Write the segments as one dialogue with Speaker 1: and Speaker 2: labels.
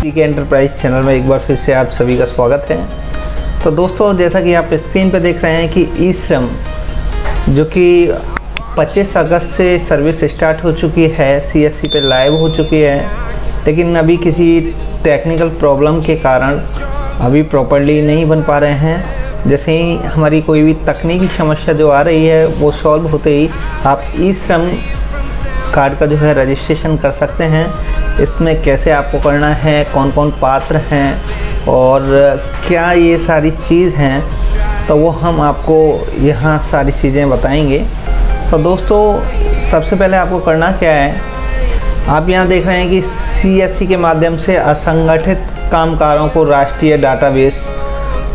Speaker 1: पीके enterprise channel में एक बार फिर से आप सभी का स्वागत है। तो दोस्तों, जैसा कि आप स्क्रीन पर देख रहे हैं कि ई श्रम जो कि 25 अगस्त से सर्विस स्टार्ट हो चुकी है, सीएससी पे लाइव हो चुकी है, लेकिन अभी किसी टेक्निकल प्रॉब्लम के कारण अभी प्रॉपर्ली नहीं बन पा रहे हैं। जैसे ही हमारी कोई भी तकनीकी समस्या जो आ रही है वो सॉल्व होते ही आप ई श्रम कार्ड का जो है रजिस्ट्रेशन कर सकते हैं। इसमें कैसे आपको करना है, कौन कौन पात्र हैं और क्या ये सारी चीज़ हैं, तो वो हम आपको यहाँ सारी चीज़ें बताएंगे। तो दोस्तों, सबसे पहले आपको करना क्या है, आप यहाँ देख रहे हैं कि सीएससी के माध्यम से असंगठित कामगारों को राष्ट्रीय डाटाबेस,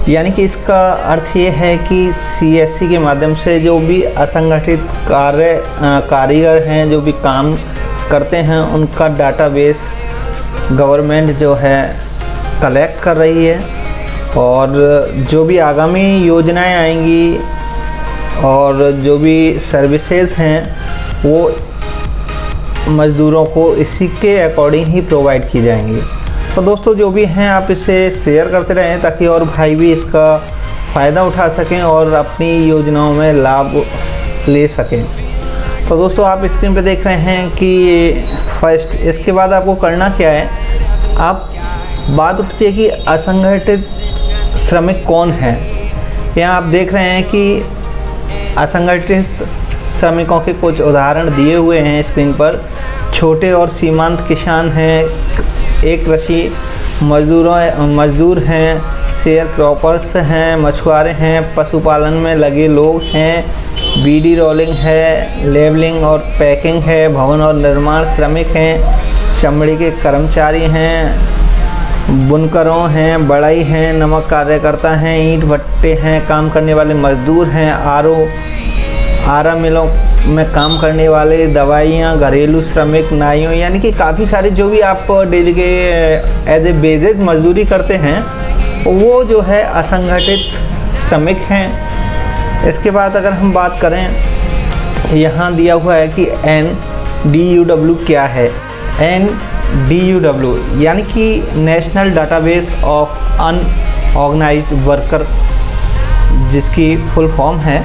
Speaker 1: यानी कि इसका अर्थ ये है कि सीएससी के माध्यम से जो भी असंगठित कारीगर हैं, जो भी काम करते हैं, उनका डाटाबेस गवर्नमेंट जो है कलेक्ट कर रही है। और जो भी आगामी योजनाएं आएंगी और जो भी सर्विसेज हैं वो मज़दूरों को इसी के अकॉर्डिंग ही प्रोवाइड की जाएंगी। तो दोस्तों, जो भी हैं आप इसे शेयर करते रहें ताकि और भाई भी इसका फ़ायदा उठा सकें और अपनी योजनाओं में लाभ ले सकें। तो दोस्तों, आप स्क्रीन पे देख रहे हैं कि फर्स्ट, इसके बाद आपको करना क्या है, आप बात उठती है कि असंगठित श्रमिक कौन है। यहाँ आप देख रहे हैं कि असंगठित श्रमिकों के कुछ उदाहरण दिए हुए हैं स्क्रीन पर। छोटे और सीमांत किसान हैं, एक कृषि मजदूर हैं, शेयर क्रॉपर्स हैं, मछुआरे हैं, पशुपालन में लगे लोग हैं, बीडी रोलिंग है, लेबलिंग और पैकिंग है, भवन और निर्माण श्रमिक हैं, चमड़े के कर्मचारी हैं, बुनकरों हैं, बढ़ई हैं, नमक कार्यकर्ता हैं, ईंट भट्टे हैं, काम करने वाले मजदूर हैं, आरा मिलों में काम करने वाले, दवाइयाँ, घरेलू श्रमिक, नाइयों, यानी कि काफ़ी सारे जो भी आप डेली के एज ए बेसिस मजदूरी करते हैं वो जो है असंगठित श्रमिक हैं। इसके बाद अगर हम बात करें, यहाँ दिया हुआ है कि NDUW क्या है। NDUW यानी कि national database of unorganised worker, जिसकी फुल फॉर्म है।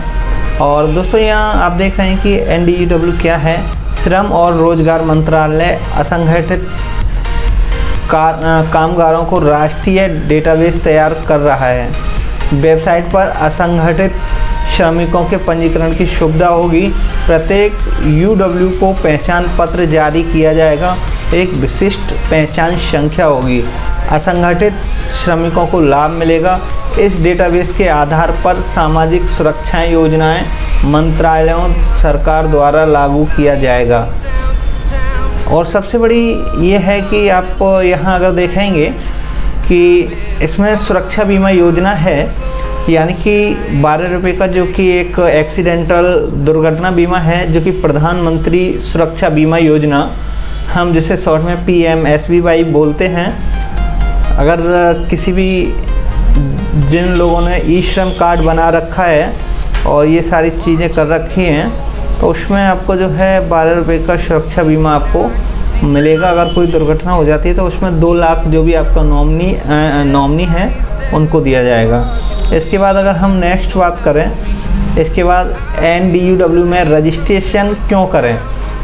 Speaker 1: और दोस्तों, यहाँ आप देख रहे हैं कि NDUW क्या है। श्रम और रोजगार मंत्रालय असंगठित कामगारों को राष्ट्रीय डेटाबेस तैयार कर रहा है। वेबसाइट पर असंगठित श्रमिकों के पंजीकरण की सुविधा होगी। प्रत्येक UW को पहचान पत्र जारी किया जाएगा। एक विशिष्ट पहचान संख्या होगी। असंगठित श्रमिकों को लाभ मिलेगा। इस डेटाबेस के आधार पर सामाजिक सुरक्षा योजनाएं मंत्रालयों सरकार द्वारा लागू किया जाएगा। और सबसे बड़ी ये है कि आप यहाँ अगर देखेंगे कि इसमें सुरक्षा बीमा योजना है, यानी कि 12 रुपये का, जो कि एक एक्सीडेंटल दुर्घटना बीमा है, जो कि प्रधानमंत्री सुरक्षा बीमा योजना, हम जिसे शॉर्ट में PMSBY बोलते हैं। अगर किसी भी जिन लोगों ने ई श्रम कार्ड बना रखा है और ये सारी चीज़ें कर रखी हैं, तो उसमें आपको जो है 12 रुपये का सुरक्षा बीमा आपको मिलेगा। अगर कोई दुर्घटना हो जाती है तो उसमें 2 लाख जो भी आपका नॉमिनी है उनको दिया जाएगा। इसके बाद अगर हम नेक्स्ट बात करें, इसके बाद NDUW में रजिस्ट्रेशन क्यों करें,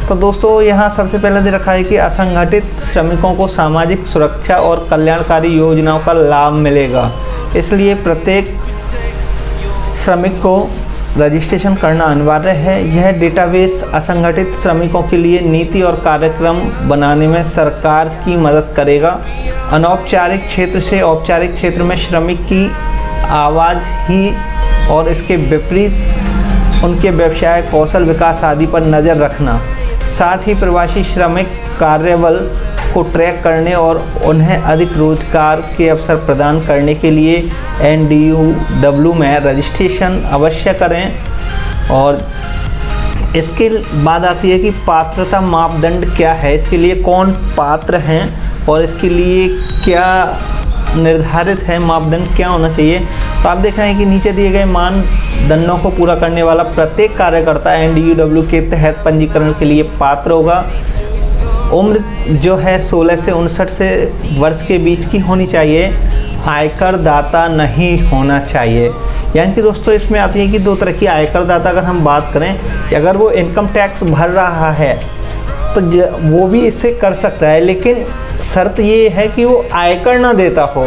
Speaker 1: तो दोस्तों, यहाँ सबसे पहले दे रखा है कि असंगठित श्रमिकों को सामाजिक सुरक्षा और कल्याणकारी योजनाओं का लाभ मिलेगा, इसलिए प्रत्येक श्रमिक को रजिस्ट्रेशन करना अनिवार्य है। यह डेटाबेस असंगठित श्रमिकों के लिए नीति और कार्यक्रम बनाने में सरकार की मदद करेगा। अनौपचारिक क्षेत्र से औपचारिक क्षेत्र में श्रमिक की आवाज़ ही और इसके विपरीत उनके व्यवसाय, कौशल विकास आदि पर नज़र रखना, साथ ही प्रवासी श्रमिक कार्यबल को ट्रैक करने और उन्हें अधिक रोजगार के अवसर प्रदान करने के लिए NDUW में रजिस्ट्रेशन अवश्य करें। और इसके बाद आती है कि पात्रता मापदंड क्या है, इसके लिए कौन पात्र हैं और इसके लिए क्या निर्धारित है, मापदंड क्या होना चाहिए। तो आप देख रहे हैं कि नीचे दिए गए मानदंडों को पूरा करने वाला प्रत्येक कार्यकर्ता NDUW के तहत पंजीकरण के लिए पात्र होगा। उम्र जो है 16 से 59 वर्ष के बीच की होनी चाहिए, आयकर दाता नहीं होना चाहिए। यानी कि दोस्तों इसमें आती है कि दो तरह की आयकर दाता अगर हम बात करें कि अगर वो इनकम टैक्स भर रहा है तो वो भी इससे कर सकता है, लेकिन शर्त ये है कि वो आयकर ना देता हो।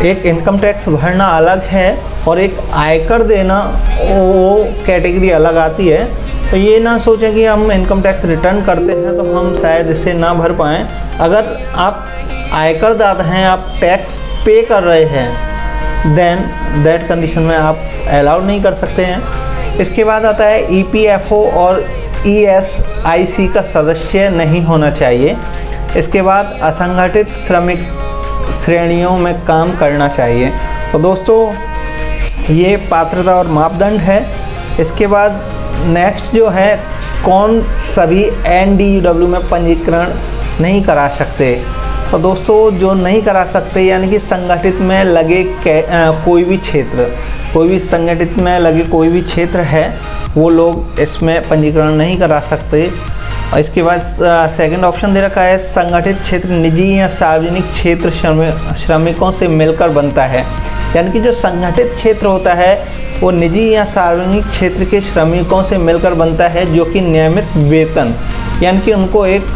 Speaker 1: एक इनकम टैक्स भरना अलग है और एक आयकर देना वो कैटेगरी अलग आती है। तो ये ना सोचें कि हम इनकम टैक्स रिटर्न करते हैं तो हम शायद इसे ना भर पाएँ। अगर आप आयकर दाता हैं, आप टैक्स पे कर रहे हैं, देन दैट कंडीशन में आप अलाउड नहीं कर सकते हैं। इसके बाद आता है EPFO और ESIC का सदस्य नहीं होना चाहिए। इसके बाद असंगठित श्रमिक श्रेणियों में काम करना चाहिए। तो दोस्तों ये पात्रता और मापदंड है। इसके बाद नेक्स्ट जो है, कौन सभी NDUW में पंजीकरण नहीं करा सकते। तो दोस्तों जो नहीं करा सकते यानी कि संगठित में लगे कोई भी क्षेत्र, कोई भी संगठित में लगे कोई भी क्षेत्र है, वो लोग इसमें पंजीकरण नहीं करा सकते। और इसके बाद सेकंड ऑप्शन दे रखा है, संगठित क्षेत्र निजी या सार्वजनिक क्षेत्र श्रमिकों से मिलकर बनता है। यानी कि जो संगठित क्षेत्र होता है वो निजी या सार्वजनिक क्षेत्र के श्रमिकों से मिलकर बनता है, जो कि नियमित वेतन, यानी कि उनको एक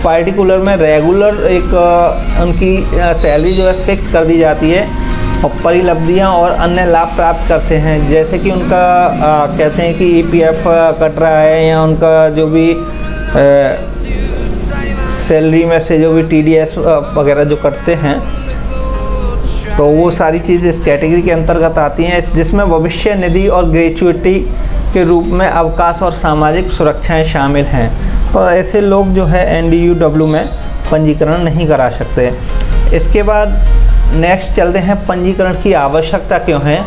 Speaker 1: पार्टिकुलर में रेगुलर एक उनकी सैलरी जो है फिक्स कर दी जाती है और परिलब्धियाँ और अन्य लाभ प्राप्त करते हैं। जैसे कि उनका कहते हैं कि EPF कट रहा है या उनका जो भी सैलरी में से जो भी TDS वगैरह जो कटते हैं, तो वो सारी चीज़ इस कैटेगरी के अंतर्गत आती हैं, जिसमें भविष्य निधि और ग्रेच्युइटी के रूप में अवकाश और सामाजिक सुरक्षाएं शामिल हैं। तो ऐसे लोग जो है NDUW में पंजीकरण नहीं करा सकते। इसके बाद नेक्स्ट चलते हैं, पंजीकरण की आवश्यकता क्यों है।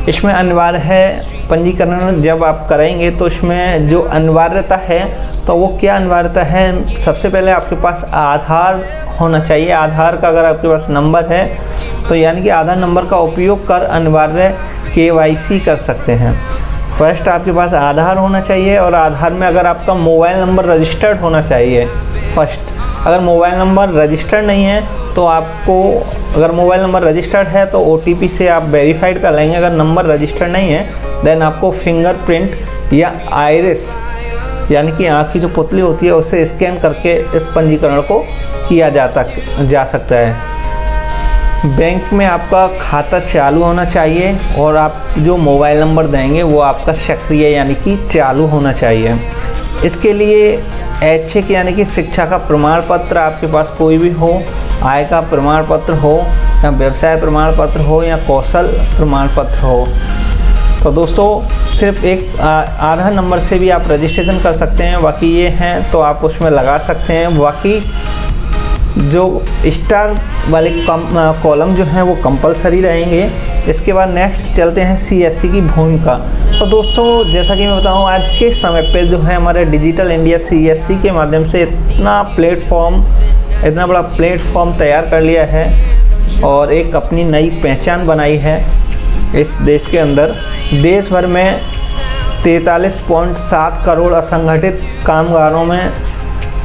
Speaker 1: इसमें अनिवार्य है पंजीकरण जब आप करेंगे तो इसमें जो अनिवार्यता है तो वो क्या अनिवार्यता है। सबसे पहले आपके पास आधार होना चाहिए। आधार का अगर आपके पास नंबर है तो यानी कि आधार नंबर का उपयोग कर अनिवार्य KYC कर सकते हैं। फर्स्ट आपके पास आधार होना चाहिए और आधार में अगर आपका मोबाइल नंबर रजिस्टर्ड होना चाहिए। फर्स्ट अगर मोबाइल नंबर रजिस्टर्ड नहीं है तो आपको, अगर मोबाइल नंबर रजिस्टर्ड है तो OTP से आप वेरीफाइड कर लेंगे। अगर नंबर रजिस्टर्ड नहीं है देन आपको फिंगरप्रिंट या आइरिस यानी कि आँख की जो पुतली होती है उससे स्कैन करके इस पंजीकरण को किया जा सकता है। बैंक में आपका खाता चालू होना चाहिए और आप जो मोबाइल नंबर देंगे वो आपका सक्रिय यानी कि चालू होना चाहिए। इसके लिए ऐच्छिक यानी कि शिक्षा का प्रमाण पत्र आपके पास कोई भी हो, आय का प्रमाण पत्र हो या व्यवसाय प्रमाण पत्र हो या कौशल प्रमाण पत्र हो। तो दोस्तों सिर्फ एक आधार नंबर से भी आप रजिस्ट्रेशन कर सकते हैं। बाकी ये हैं तो आप उसमें लगा सकते हैं। बाकी जो स्टार वाले कॉलम जो हैं वो कंपलसरी रहेंगे। इसके बाद नेक्स्ट चलते हैं CSC की भूमिका। तो दोस्तों जैसा कि मैं बताऊं, आज के समय पे जो है हमारे डिजिटल इंडिया CSC के माध्यम से इतना बड़ा प्लेटफॉर्म तैयार कर लिया है और एक अपनी नई पहचान बनाई है इस देश के अंदर। देश भर में 43.7 करोड़ असंगठित कामगारों में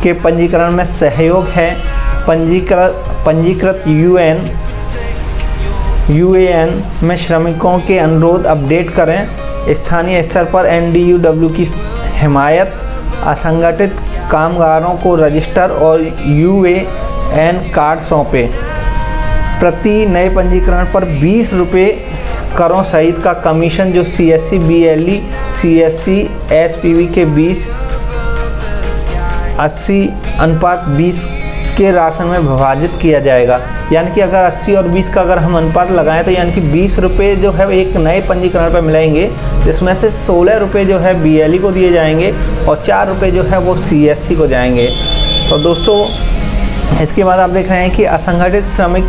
Speaker 1: के पंजीकरण में सहयोग है। पंजीकृत UAN में श्रमिकों के अनुरोध अपडेट करें। स्थानीय स्तर पर NDUW की हिमायत, असंगठित कामगारों को रजिस्टर और UAN कार्ड सौंपे। प्रति नए पंजीकरण पर 20 रुपये करों सहित का कमीशन जो CSC BLE CSC SPV के बीच 80:20 के राशन में विभाजित किया जाएगा। यानी कि अगर 80 और 20 का अगर हम अनुपात लगाएं तो यानी कि 20 रुपये जो है एक नए पंजीकरण पर मिलेंगे, जिसमें से 16 रुपये जो है BLE को दिए जाएंगे और 4 रुपये जो है वो CSC को जाएंगे। तो दोस्तों इसके बाद आप देख रहे हैं कि असंगठित श्रमिक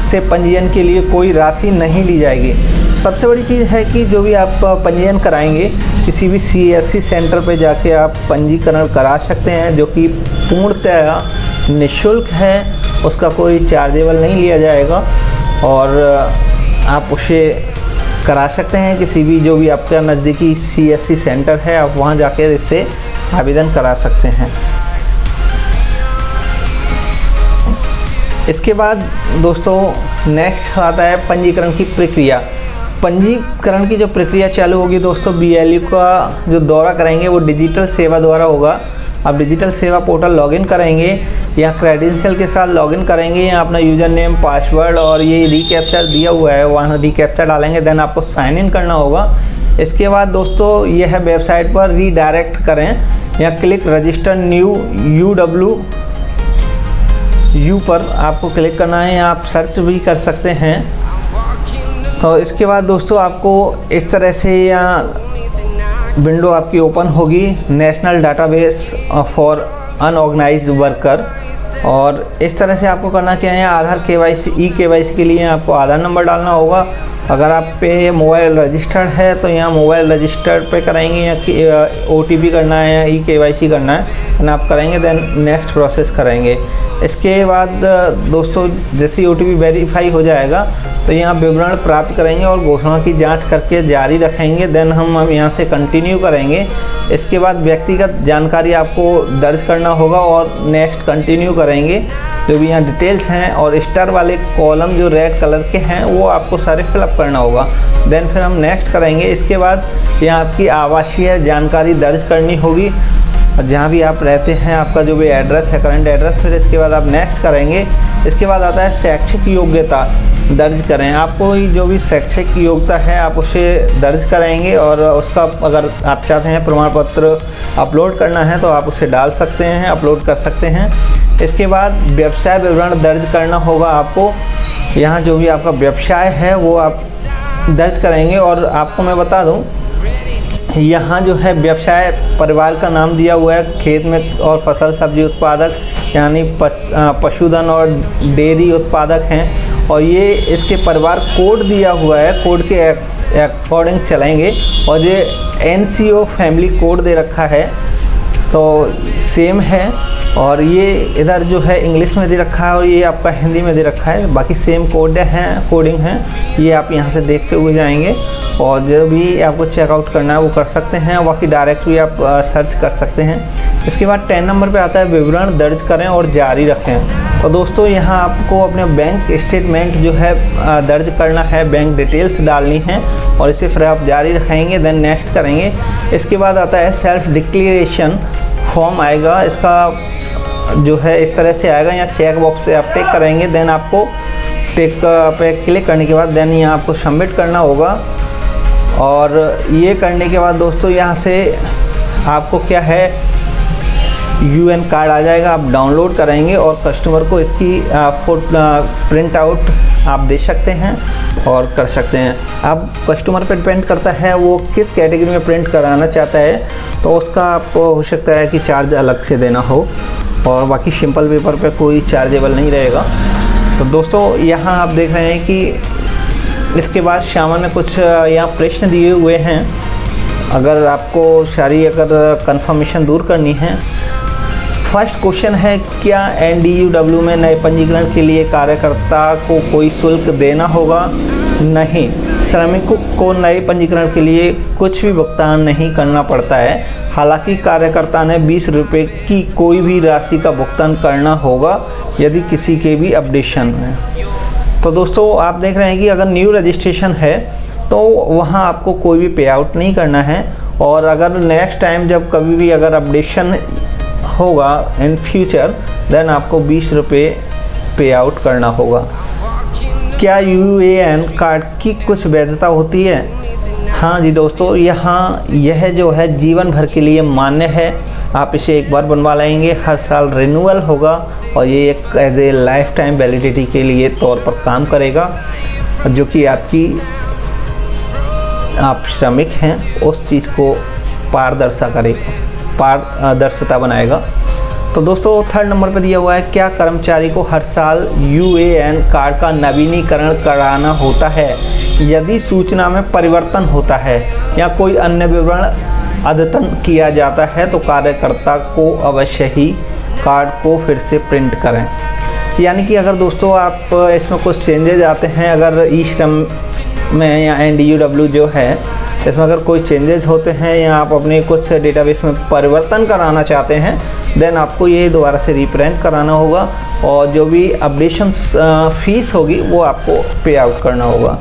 Speaker 1: से पंजीयन के लिए कोई राशि नहीं ली जाएगी। सबसे बड़ी चीज़ है कि जो भी आप पंजीयन कराएंगे किसी भी CSC सेंटर पे जाके आप पंजीकरण करा सकते हैं, जो कि पूर्णतः निःशुल्क है, उसका कोई चार्जेबल नहीं लिया जाएगा और आप उसे करा सकते हैं। किसी भी जो भी आपका नज़दीकी CSC सेंटर है आप वहाँ जाकर इससे आवेदन करा सकते हैं। इसके बाद दोस्तों नेक्स्ट आता है पंजीकरण की प्रक्रिया। पंजीकरण की जो प्रक्रिया चालू होगी दोस्तों, BLU का जो दौरा करेंगे वो डिजिटल सेवा द्वारा होगा। आप डिजिटल सेवा पोर्टल लॉगिन करेंगे या क्रेडेंशियल के साथ लॉगिन करेंगे या अपना यूज़र नेम, पासवर्ड और ये रिकैप्चा दिया हुआ है वहाँ रिकैप्चा डालेंगे, देन आपको साइन इन करना होगा। इसके बाद दोस्तों ये है वेबसाइट पर रीडायरेक्ट करें या क्लिक रजिस्टर न्यू UWU पर आपको क्लिक करना है या आप सर्च भी कर सकते हैं। तो इसके बाद दोस्तों आपको इस तरह से यहाँ विंडो आपकी ओपन होगी, national database for unorganised worker. और इस तरह से आपको करना क्या है, आधार KYC KYC के लिए आपको आधार नंबर डालना होगा। अगर आप पे मोबाइल रजिस्टर्ड है तो यहाँ मोबाइल रजिस्टर्ड पे कराएंगे या OTP करना है या KYC करना है, देन आप करेंगे, देन नेक्स्ट प्रोसेस करेंगे। इसके बाद दोस्तों जैसे ही OTP वेरीफाई हो जाएगा तो यहाँ विवरण प्राप्त करेंगे और घोषणा की जांच करके जारी रखेंगे, देन हम यहाँ से कंटिन्यू करेंगे। इसके बाद व्यक्तिगत जानकारी आपको दर्ज करना होगा और नेक्स्ट कंटिन्यू करेंगे। जो भी यहाँ डिटेल्स हैं और स्टार वाले कॉलम जो रेड कलर के हैं वो आपको सारे फिलअप करना होगा, देन फिर हम नेक्स्ट करेंगे। इसके बाद यहाँ आपकी आवासीय जानकारी दर्ज करनी होगी और जहाँ भी आप रहते हैं आपका जो भी एड्रेस है, करंट एड्रेस, फिर इसके बाद आप नेक्स्ट करेंगे। इसके बाद आता है शैक्षिक योग्यता दर्ज करें। आपको जो भी शैक्षिक योग्यता है आप उसे दर्ज कराएंगे और उसका अगर आप चाहते हैं प्रमाण पत्र अपलोड करना है तो आप उसे डाल सकते हैं, अपलोड कर सकते हैं। इसके बाद व्यवसाय विवरण दर्ज करना होगा आपको। यहाँ जो भी आपका व्यवसाय है वो आप दर्ज करेंगे। और आपको मैं बता दूँ, यहाँ जो है व्यवसाय परिवार का नाम दिया हुआ है, खेत में और फसल सब्जी उत्पादक यानी पशुधन और डेयरी उत्पादक हैं। और ये इसके परिवार कोड दिया हुआ है, कोड के अकॉर्डिंग चलेंगे। और ये NCO फैमिली कोड दे रखा है तो सेम है। और ये इधर जो है इंग्लिश में दे रखा है और ये आपका हिंदी में दे रखा है, बाकी सेम कोड है, कोडिंग है। ये आप यहाँ से देखते हुए जाएंगे और जो भी आपको चेकआउट करना है वो कर सकते हैं, बाकी डायरेक्ट भी आप सर्च कर सकते हैं। इसके बाद 10 नंबर पे आता है विवरण दर्ज करें और जारी रखें। और दोस्तों यहाँ आपको अपने बैंक स्टेटमेंट जो है दर्ज करना है, बैंक डिटेल्स डालनी है और इसे फिर आप जारी रखेंगे, देन नेक्स्ट करेंगे। इसके बाद आता है सेल्फ डिक्लेरेशन फॉर्म आएगा, इसका जो है इस तरह से आएगा। यहाँ चेक बॉक्स पे आप टिक करेंगे, देन आपको टिक पे क्लिक करने के बाद देन यहाँ आपको सबमिट करना होगा। और ये करने के बाद दोस्तों यहाँ से आपको क्या है, UN कार्ड आ जाएगा, आप डाउनलोड करेंगे और कस्टमर को इसकी प्रिंट आउट आप दे सकते हैं और कर सकते हैं। अब कस्टमर पर डिपेंड करता है वो किस कैटेगरी में प्रिंट कराना चाहता है, तो उसका आपको हो सकता है कि चार्ज अलग से देना हो और बाकी सिंपल पेपर पे कोई चार्जेबल नहीं रहेगा। तो दोस्तों यहाँ आप देख रहे हैं कि इसके बाद सामान्य कुछ यहाँ प्रश्न दिए हुए हैं। अगर आपको सारी कंफर्मेशन दूर करनी है, फर्स्ट क्वेश्चन है क्या NDUW में नए पंजीकरण के लिए कार्यकर्ता को कोई शुल्क देना होगा? नहीं, श्रमिकों को नए पंजीकरण के लिए कुछ भी भुगतान नहीं करना पड़ता है। हालांकि कार्यकर्ता ने 20 रुपये की कोई भी राशि का भुगतान करना होगा यदि किसी के भी अपडेशन है। तो दोस्तों आप देख रहे हैं कि अगर न्यू रजिस्ट्रेशन है तो वहाँ आपको कोई भी पे आउट नहीं करना है। और अगर नेक्स्ट टाइम जब कभी भी अगर अपडेशन होगा इन फ्यूचर, देन आपको 20 रुपये पे आउट करना होगा। क्या UAN कार्ड की कुछ वैधता होती है? हाँ जी दोस्तों, यहाँ यह जो है जीवन भर के लिए मान्य है। आप इसे एक बार बनवा लेंगे, हर साल रिन्यूअल होगा और ये एक as a lifetime validity के लिए तौर पर काम करेगा, जो कि आप श्रमिक हैं उस चीज़ को पारदर्शिता बनाएगा। तो दोस्तों थर्ड नंबर पर दिया हुआ है, क्या कर्मचारी को हर साल UAN कार्ड का नवीनीकरण कराना होता है? यदि सूचना में परिवर्तन होता है या कोई अन्य विवरण अद्यतन किया जाता है तो कार्यकर्ता को अवश्य ही कार्ड को फिर से प्रिंट करें। यानी कि अगर दोस्तों आप इसमें कुछ चेंजेज आते हैं, अगर ई-श्रम में या NDUW जो है इसमें अगर कोई चेंजेस होते हैं या आप अपने कुछ डेटाबेस में परिवर्तन कराना चाहते हैं देन आपको ये दोबारा से रीप्रिंट कराना होगा और जो भी अपडेशन फ़ीस होगी वो आपको पे आउट करना होगा।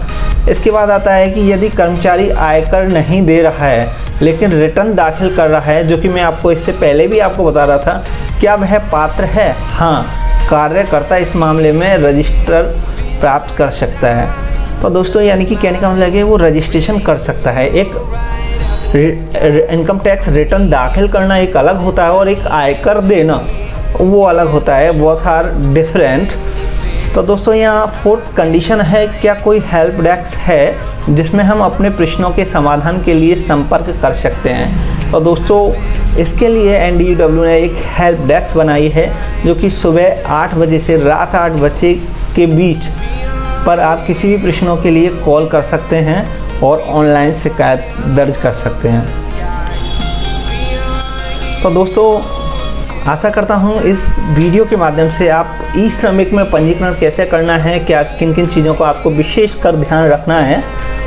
Speaker 1: इसके बाद आता है कि यदि कर्मचारी आयकर नहीं दे रहा है लेकिन रिटर्न दाखिल कर रहा है, जो कि मैं आपको इससे पहले भी आपको बता रहा था, क्या वह पात्र है? हाँ, कार्यकर्ता इस मामले में रजिस्टर प्राप्त कर सकता है। तो दोस्तों यानी कि कहने का मतलब है वो रजिस्ट्रेशन कर सकता है। एक इनकम टैक्स रिटर्न दाखिल करना एक अलग होता है और एक आयकर देना वो अलग होता है, बोथ आर डिफरेंट। तो दोस्तों यहाँ फोर्थ कंडीशन है, क्या कोई हेल्प डेस्क है जिसमें हम अपने प्रश्नों के समाधान के लिए संपर्क कर सकते हैं। तो दोस्तों इसके लिए NDUW ने एक हेल्प डेस्क बनाई है जो कि सुबह 8 बजे से रात 8 बजे के बीच पर आप किसी भी प्रश्नों के लिए कॉल कर सकते हैं और ऑनलाइन शिकायत दर्ज कर सकते हैं। तो दोस्तों आशा करता हूँ इस वीडियो के माध्यम से आप ई श्रमिक में पंजीकरण कैसे करना है, क्या किन किन चीज़ों को आपको विशेष कर ध्यान रखना है,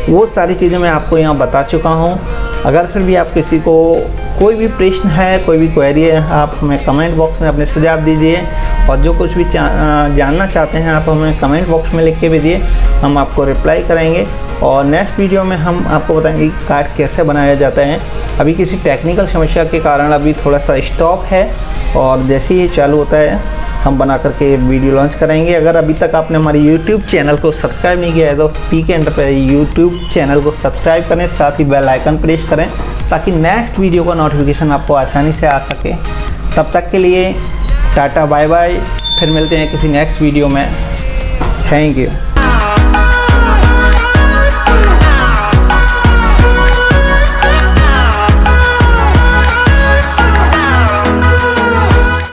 Speaker 1: वो सारी चीज़ें मैं आपको यहाँ बता चुका हूँ। अगर फिर भी आप किसी को कोई भी प्रश्न है, कोई भी क्वेरी है, आप हमें कमेंट बॉक्स में अपने सुझाव दीजिए और जो कुछ भी जानना चाहते हैं आप हमें कमेंट बॉक्स में लिख के भी दिए, हम आपको रिप्लाई करेंगे। और नेक्स्ट वीडियो में हम आपको बताएंगे कि कार्ड कैसे बनाया जाता है। अभी किसी टेक्निकल समस्या के कारण अभी थोड़ा सा स्टॉप है और जैसे ही चालू होता है हम बना करके वीडियो लॉन्च करेंगे। अगर अभी तक आपने हमारे YouTube चैनल को सब्सक्राइब नहीं किया है तो PK एंटरप्राइज YouTube चैनल को सब्सक्राइब करें, साथ ही बेल आइकन प्रेस करें ताकि नेक्स्ट वीडियो का नोटिफिकेशन आपको आसानी से आ सके। तब तक के लिए टाटा बाय बाय, फिर मिलते हैं किसी नेक्स्ट वीडियो में। Thank you.